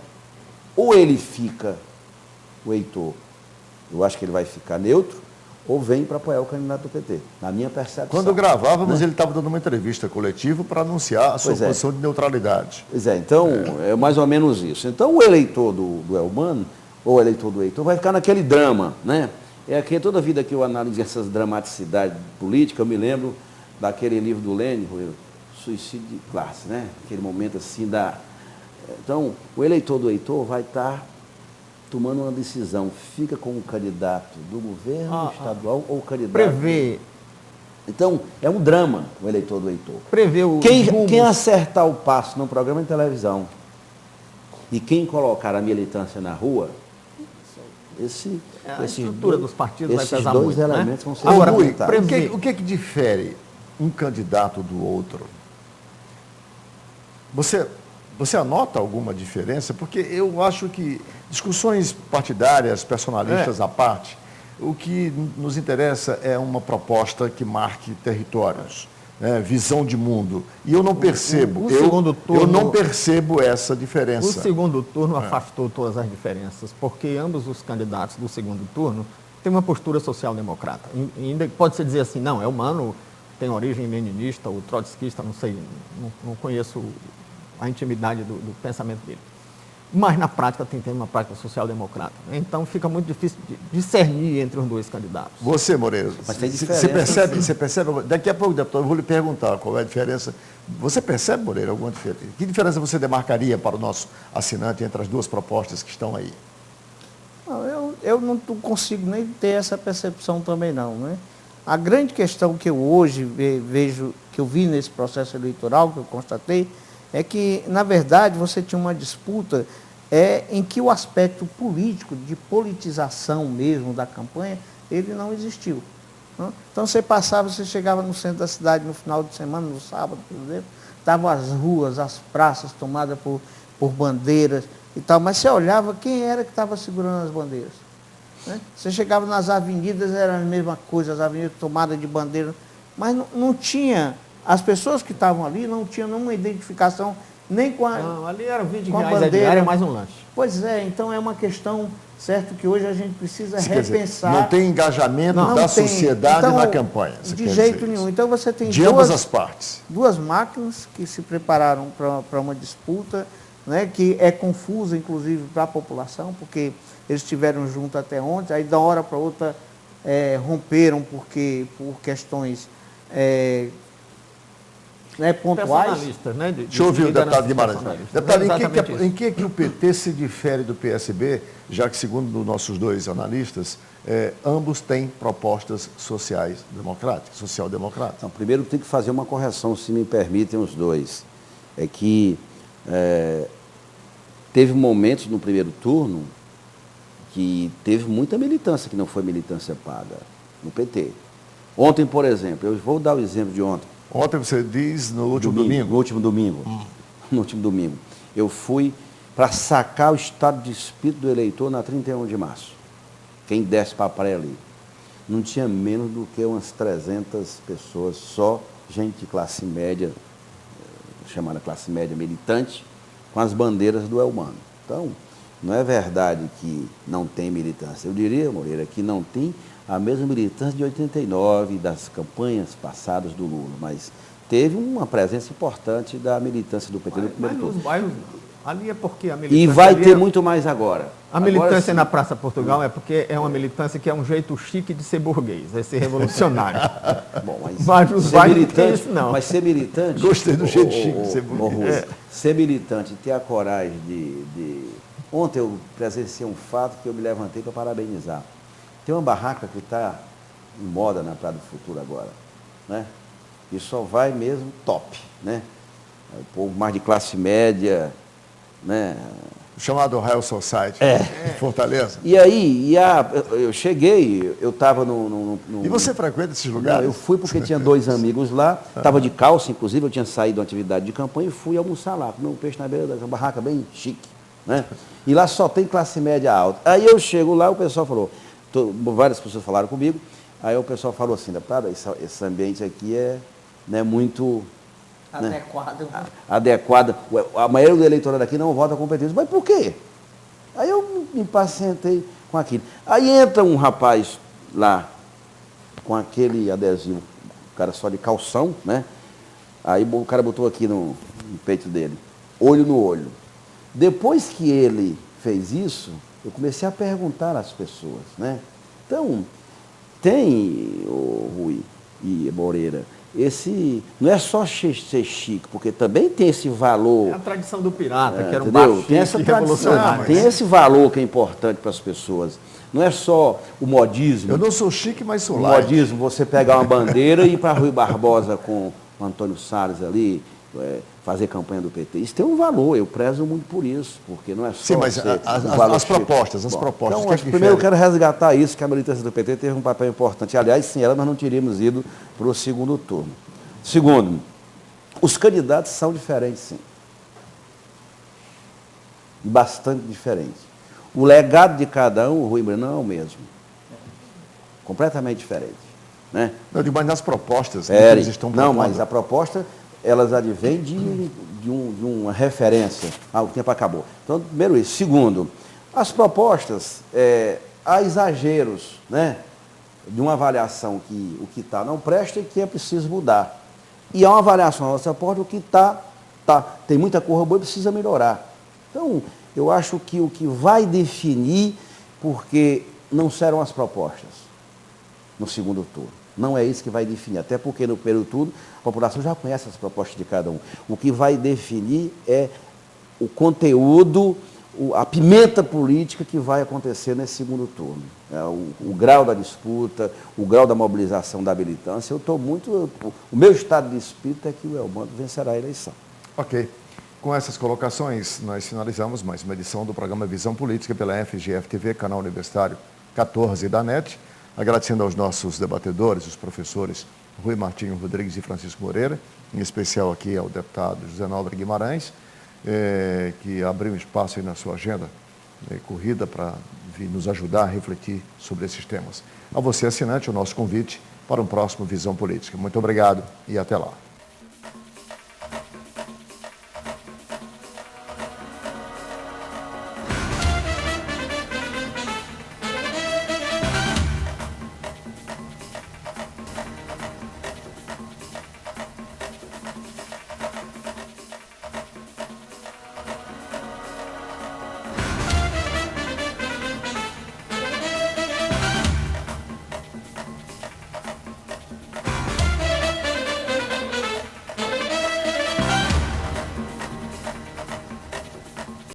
Ou ele fica, o Heitor, eu acho que ele vai ficar neutro, ou vem para apoiar o candidato do PT, na minha percepção. Quando gravávamos, ele estava dando uma entrevista coletiva para anunciar a sua posição de neutralidade. Pois é, então é mais ou menos isso. Então o eleitor do Elmano, ou eleitor do Heitor, vai ficar naquele drama, né? É que toda vida que eu analiso essas dramaticidades políticas, eu me lembro daquele livro do Lênin, Suicídio de Classe, né? Aquele momento assim da... Então, o eleitor do Heitor vai estar tomando uma decisão, fica com o candidato do governo estadual ou o candidato... Prevê. Então, é um drama o eleitor do Heitor. Prevê Quem acertar o passo no programa de televisão e quem colocar a militância na rua, a estrutura dos partidos vai pesar dois muito, elementos, né? vão ser Agora, fundamentais. o que difere um candidato do outro? Você anota alguma diferença? Porque eu acho que discussões partidárias, personalistas à parte, o que nos interessa é uma proposta que marque territórios, né? Visão de mundo. E eu não percebo, eu não percebo essa diferença. O segundo turno afastou todas as diferenças, porque ambos os candidatos do segundo turno têm uma postura social-democrata. Ainda pode-se dizer assim, não, Elmano tem origem leninista ou trotskista, não sei, não conheço a intimidade do pensamento dele. Mas na prática tem uma prática social-democrata. Então fica muito difícil de discernir entre os dois candidatos. Você, Moreira, você percebe, daqui a pouco, deputado, eu vou lhe perguntar qual é a diferença. Você percebe, Moreira, alguma diferença? Que diferença você demarcaria para o nosso assinante entre as duas propostas que estão aí? Não, eu não consigo nem ter essa percepção também não, né? A grande questão que eu hoje vejo, que eu vi nesse processo eleitoral, que eu constatei, é que, na verdade, você tinha uma disputa em que o aspecto político, de politização mesmo da campanha, ele não existiu. Né? Então, você chegava no centro da cidade no final de semana, no sábado, por exemplo, estavam as ruas, as praças tomadas por bandeiras e tal, mas você olhava quem era que estava segurando as bandeiras. Né? Você chegava nas avenidas, era a mesma coisa, as avenidas tomadas de bandeira, mas não tinha... As pessoas que estavam ali não tinham nenhuma identificação nem com a Não, ali era 20 com a reais bandeira. Diária mais um lanche. Pois é, então é uma questão, certo, que hoje a gente precisa repensar. Não tem engajamento da sociedade na campanha. De jeito nenhum. Então você tem de ambas as partes. Duas máquinas que se prepararam para uma disputa, né, que é confusa, inclusive, para a população, porque eles estiveram juntos até ontem, aí da hora para outra romperam por questões pontuais. Personalistas, né? Deixa eu ouvir o deputado Guimarães. Deputado, Exatamente isso. em que o PT se difere do PSB, já que, segundo nossos dois analistas, ambos têm propostas sociais democráticas, social-democráticas? Então, primeiro tem que fazer uma correção, se me permitem os dois. É que teve momentos no primeiro turno que teve muita militância que não foi militância paga no PT. Ontem, por exemplo, eu vou dar o exemplo de ontem. Ontem você diz no último domingo? No último domingo. No último domingo. Eu fui para sacar o estado de espírito do eleitor na 31 de março. Quem desce para a praia ali. Não tinha menos do que umas 300 pessoas, só gente de classe média, chamada classe média militante, com as bandeiras do Elmano. Então, não é verdade que não tem militância. Eu diria, Moreira, que não tem a mesma militância de 89, das campanhas passadas do Lula, mas teve uma presença importante da militância do PT no primeiro turno. Nos bairros, ali é porque a militância... E vai ter muito mais agora. A militância agora, na Praça Portugal é porque é uma militância que é um jeito chique de ser burguês, é ser revolucionário. Bom, Vários ser bairros militante, isso, não. mas ser militante... Gostei do jeito chique de ser burguês. Ser militante e ter a coragem de... Ontem eu presenciei um fato que eu me levantei para parabenizar. Tem uma barraca que está em moda na Praia do Futuro agora, né? E só vai mesmo top, né? O povo mais de classe média, né? O chamado Royal Society, Fortaleza. E aí, eu cheguei, eu estava no... E você frequenta esses Não, lugares? eu fui porque tinha dois amigos lá, estava de calça, inclusive, eu tinha saído de uma atividade de campanha e fui almoçar lá, comer um peixe na beira da barraca bem chique, né? E lá só tem classe média alta. Aí eu chego lá, o pessoal falou, várias pessoas falaram comigo, aí o pessoal falou assim, deputado, esse ambiente aqui não é muito... adequado. A maioria do eleitorado aqui não vota com petista. Mas por quê? Aí eu me impacientei com aquilo. Aí entra um rapaz lá, com aquele adesivo, o cara só de calção, né? Aí o cara botou aqui no peito dele, olho no olho. Depois que ele fez isso, eu comecei a perguntar às pessoas, né? Então, tem, Rui e Moreira, não é só ser chique, porque também tem esse valor. É a tradição do pirata, que era um entendeu? baixo Tem essa tradição, revolucionário. tem esse valor que é importante para as pessoas. Não é só o modismo. Eu não sou chique, mas sou O light. modismo, você pegar uma bandeira e ir para Rui Barbosa com o Antônio Salles ali, fazer campanha do PT. Isso tem um valor, eu prezo muito por isso, porque não é só... Sim, mas as propostas, Bom, propostas. Então, primeiro eu quero resgatar isso, que a militância do PT teve um papel importante. Aliás, sem ela nós não teríamos ido para o segundo turno. Segundo, os candidatos são diferentes, sim. Bastante diferentes. O legado de cada um, o Rui Breno, não é o mesmo. Completamente diferente. Né? Não, eu digo, mas nas propostas que eles estão propondo. Não, mas a proposta, elas advêm de uma referência. O tempo acabou. Então, primeiro isso. Segundo, as propostas, há exageros, né? De uma avaliação que o que está não presta e que é preciso mudar. E há uma avaliação da nossa porta, o que tem muita coisa boa e precisa melhorar. Então, eu acho que o que vai definir, porque não serão as propostas no segundo turno. Não é isso que vai definir, até porque no primeiro turno a população já conhece as propostas de cada um. O que vai definir é o conteúdo, a pimenta política que vai acontecer nesse segundo turno. O grau da disputa, o grau da mobilização da militância. O meu estado de espírito é que o Elmano vencerá a eleição. Ok. Com essas colocações, nós finalizamos mais uma edição do programa Visão Política pela FGF-TV, canal universitário 14 da NET. Agradecendo aos nossos debatedores, os professores Rui Martinho Rodrigues e Francisco Moreira, em especial aqui ao deputado José Nobre Guimarães, que abriu um espaço aí na sua agenda, corrida, para vir nos ajudar a refletir sobre esses temas. A você, assinante, o nosso convite para um próximo Visão Política. Muito obrigado e até lá.